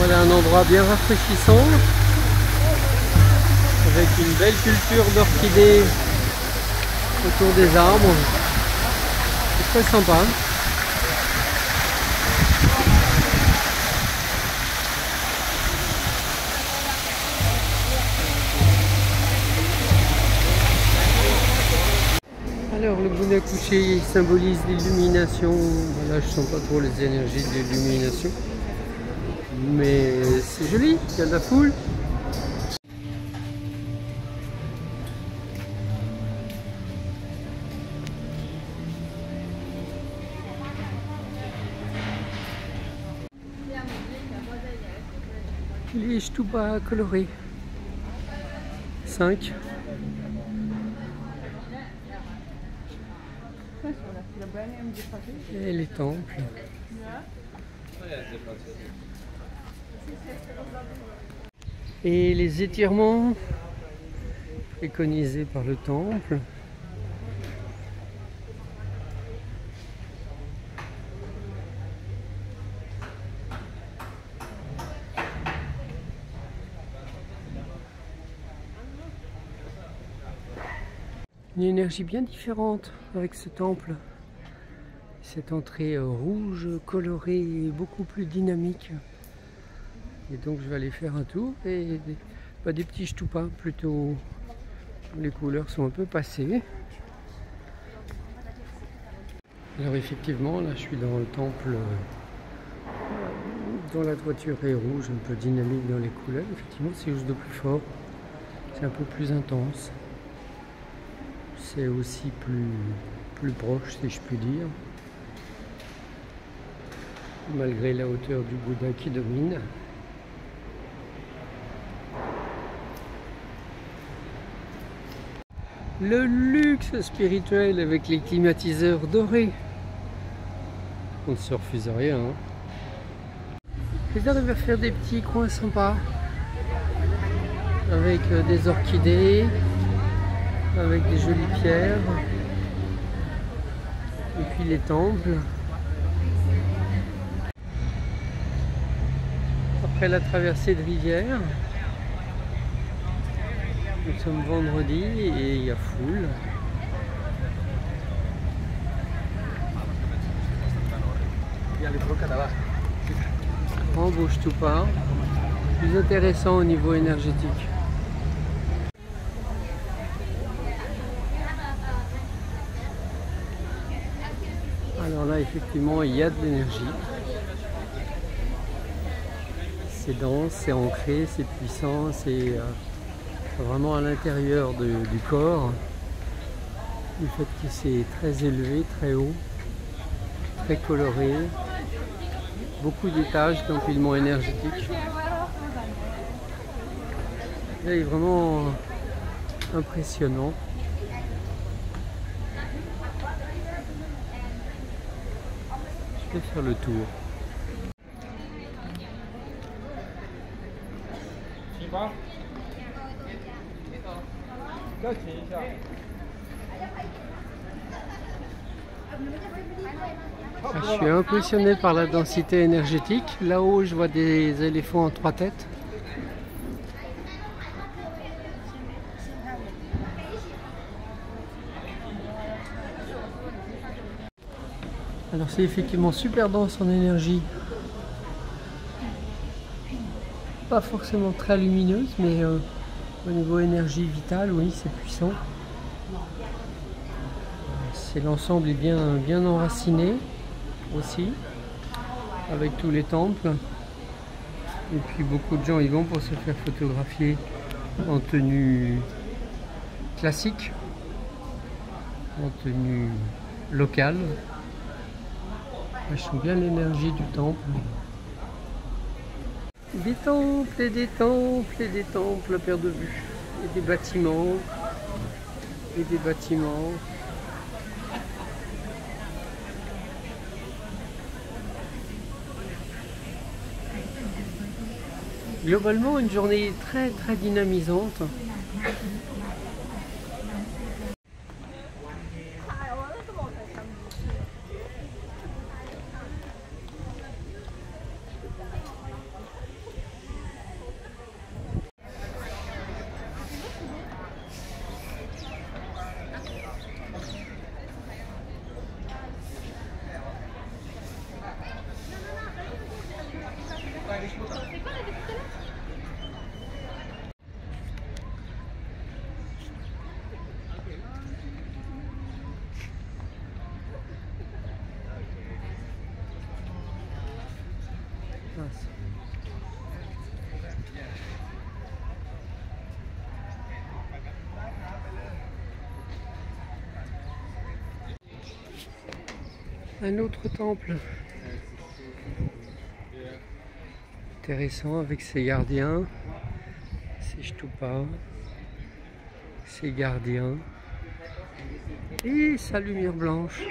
Voilà un endroit bien rafraîchissant, avec une belle culture d'orchidées autour des arbres. C'est très sympa. Alors le Buna couché symbolise l'illumination. Là je sens pas trop les énergies de l'illumination. Mais c'est joli, il y a de la foule. Les Stupas colorés. 5. Et les temples. Et les étirements préconisés par le temple. Une énergie bien différente avec ce temple. Cette entrée rouge, colorée et beaucoup plus dynamique. Et donc je vais aller faire un tour et des petits stupas plutôt. Les couleurs sont un peu passées. Alors effectivement là je suis dans le temple dont la toiture est rouge, un peu dynamique dans les couleurs. Effectivement c'est juste de plus fort. C'est un peu plus intense. C'est aussi plus proche si je puis dire. Malgré la hauteur du Bouddha qui domine. Le luxe spirituel avec les climatiseurs dorés. On ne se refuse à rien. J'arrive à faire des petits coins sympas. Avec des orchidées. Avec des jolies pierres. Et puis les temples. Après la traversée de rivière. Nous sommes vendredi et il y a foule. En bouge tout pas. Plus intéressant au niveau énergétique. Alors là effectivement il y a de l'énergie. C'est dense, c'est ancré, c'est puissant, c'est vraiment à l'intérieur du corps. Le fait que c'est très élevé, très haut, très coloré, beaucoup d'étages d'empilement énergétique. Là, il est vraiment impressionnant. Je vais faire le tour. Je suis impressionné par la densité énergétique. Là-haut, je vois des éléphants en 3 têtes. Alors c'est effectivement super dense en énergie. Pas forcément très lumineuse, mais au niveau énergie vitale, oui, c'est puissant. L'ensemble est bien enraciné aussi, avec tous les temples. Et puis beaucoup de gens y vont pour se faire photographier en tenue classique, en tenue locale. Je sens bien l'énergie du temple. Des temples et des temples et des temples à perte de vue. Et des bâtiments. Et des bâtiments. Globalement, une journée très très dynamisante. Un autre temple intéressant avec ses gardiens, ses stupas, ses gardiens et sa lumière blanche.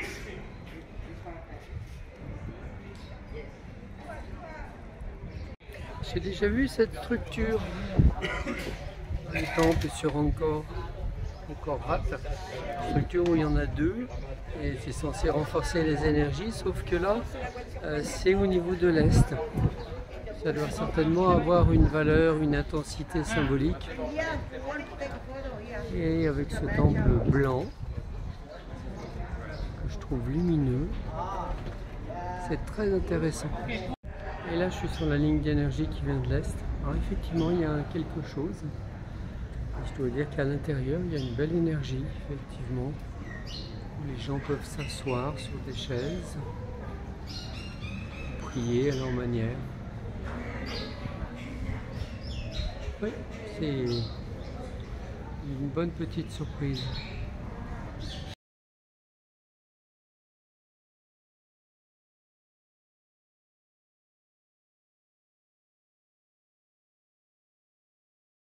J'ai déjà vu cette structure du temple sur Angkor Wat, structure où il y en a deux et c'est censé renforcer les énergies, sauf que là c'est au niveau de l'est. Ça doit certainement avoir une valeur, une intensité symbolique. Et avec ce temple blanc que je trouve lumineux, c'est très intéressant. Et là je suis sur la ligne d'énergie qui vient de l'est. Alors effectivement il y a quelque chose. Je dois dire qu'à l'intérieur il y a une belle énergie, effectivement. Les gens peuvent s'asseoir sur des chaises, prier à leur manière. Oui, c'est une bonne petite surprise.